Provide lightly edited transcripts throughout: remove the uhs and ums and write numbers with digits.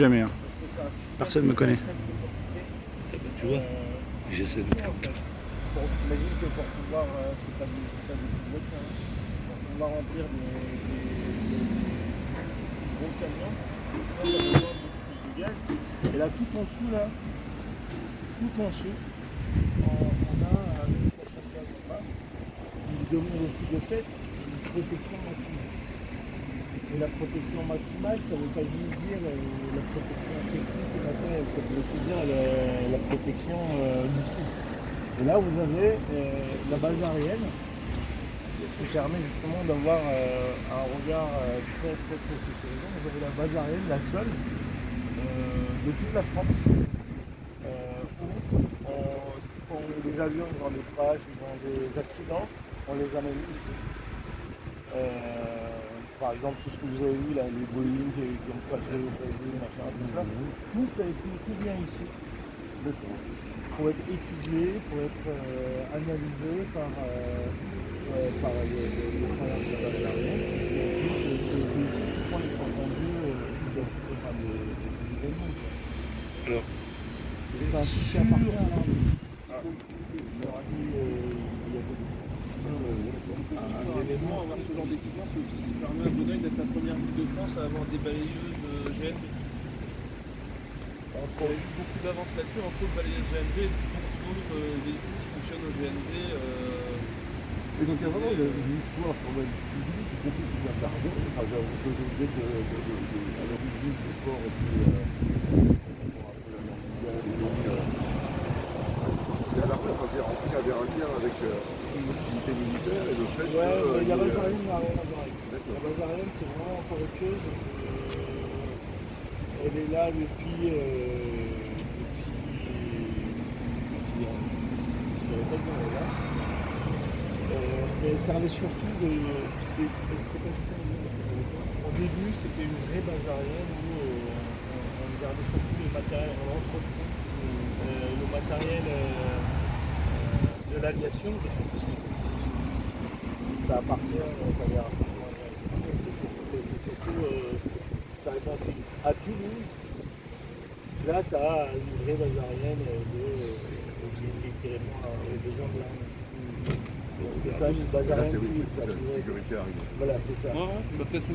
Jamais, hein. Personne ne me connaît. Eh ben, tu vois, j'essaie de... T'imagines que pour pouvoir, c'est pas des pilotes, hein, pour pouvoir remplir des gros camions, sinon t'as besoin de beaucoup plus de gaz. Et là, tout en dessous, on a une station de gaz en bas, qui demande aussi de fait une protection maximale. Et la protection maximale, ça ne veut pas juste dire la protection technique et matérielle, ça peut aussi dire la protection du site. Et là, vous avez la base aérienne, qui permet justement d'avoir un regard très sécurisant. Vous avez la base aérienne, la seule, de toute la France, où quand les avions vont des crashs, ils vont des accidents, on les amène ici. Par exemple, tout ce que vous avez vu là, les Boeing qui ont crashé au Brésil, machin, tout ça, tout vient ici. Pour être étudié, pour être analysé par les travailleurs de la base aérienne. C'est ici qu'ils font les comptes rendus des événements. Alors, C'est un truc qui appartient à l'armée. Un événement, avoir ce genre d'équipement, c'est aussi ce qui permet à Bonneuil d'être la première ville de France à avoir des balayeuses GNV. On a eu beaucoup d'avance là-dessus, entre autres balayeuses GNV et beaucoup d'autres véhicules qui fonctionnent au GNV. Et donc il y a vraiment une histoire quand même publique, y compris qui vient d'Argon. Enfin, vous êtes à l'origine du sport et puis Et à la fois, ça veut dire en tout cas avait un lien avec une activité militaire et le fait que. La base aérienne n'a rien à voir avec ça. La base aérienne, c'est vraiment encore autre chose. Elle est là depuis je ne saurais pas dire, elle est là. Mais elle servait surtout c'était pas du tout. Au début, c'était une vraie base aérienne où on gardait surtout les matériels, on entretenait le matériel de l'aviation, mais surtout ça appartient à l'air forcément. C'est surtout ça répond aussi à Toulouse. Là, tu as une vraie base aérienne qui répond aux besoins de l'armée. C'est quand même une base aérienne civile. C'est la sécurité arrive. Voilà, c'est ça.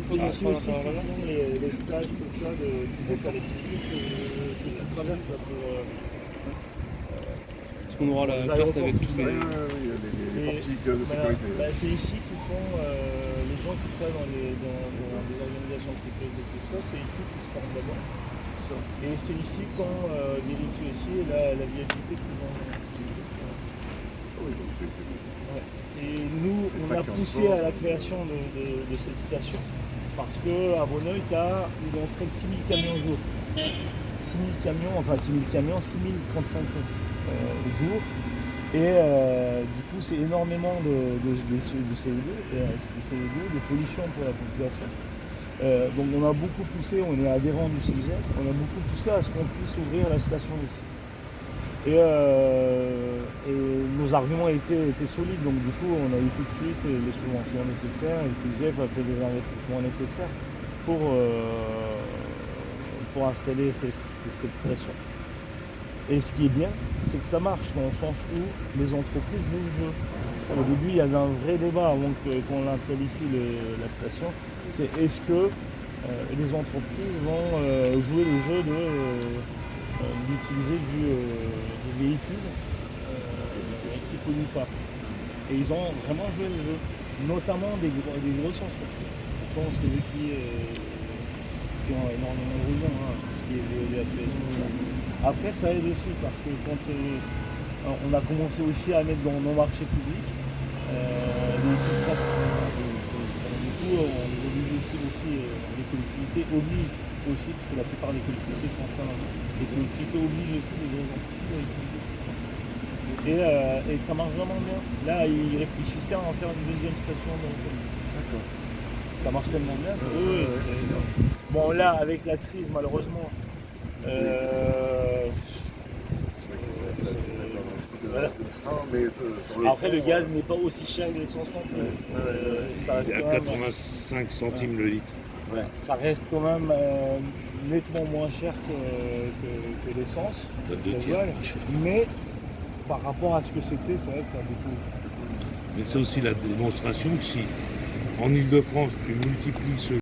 C'est ici aussi qu'ils font les stages, tout ça, qui sont à l'équipe qui traversent là pour. Est-ce qu'on aura la carte avec tous ces. Les portiques de sécurité. C'est ici qu'ils font les gens qui travaillent dans les organisations de sécurité, tout ça, c'est ici qu'ils se forment d'abord. Et c'est ici qu'on vérifie aussi la viabilité de ces engins. Oui, donc c'est Ouais. Et nous, on a poussé à la création de cette station parce qu'à Bonneuil, tu as une entrée de 6000 camions au jour. 6000 camions, 6035 tonnes au jour. Et du coup, c'est énormément de CO2, de pollution pour la population. Donc on a beaucoup poussé, on est adhérent du CIGEF, on a beaucoup poussé à ce qu'on puisse ouvrir la station ici. Et nos arguments étaient solides, donc du coup on a eu tout de suite les subventions nécessaires et le CIGEF a fait des investissements nécessaires pour installer cette station. Et ce qui est bien, c'est que ça marche dans le sens où les entreprises jouent le jeu. Au début, il y avait un vrai débat avant qu'on installe ici la station. C'est est-ce que les entreprises vont jouer le jeu d'utiliser des véhicules qui ne polluent pas. Et ils ont vraiment joué le jeu, notamment des grosses entreprises. Pourtant, c'est eux qui ont énormément de roulement, tout ce qui est VEDF, tout ça. Après, ça aide aussi parce que quand on a commencé aussi à mettre dans nos marchés publics des véhicules propres. Du coup, on oblige aussi les collectivités obligent aussi, parce que la plupart des collectivités font ça, les collectivités obligent aussi les grosses entreprises à utiliser. Et ça marche vraiment bien. Là, ils réfléchissaient à en faire une deuxième station dans le pays. D'accord. Ça marche tellement bien. Bon, là, avec la crise, malheureusement, voilà. Après, le gaz n'est pas aussi cher que l'essence non plus. Ça reste c'est à quand même, 85 centimes le litre. ça reste quand même nettement moins cher que l'essence, Deux le tiers gasoil. moins cher. Mais par rapport à ce que c'était, c'est vrai que ça a beaucoup. Mais c'est aussi la démonstration que si en Ile-de-France tu multiplies ce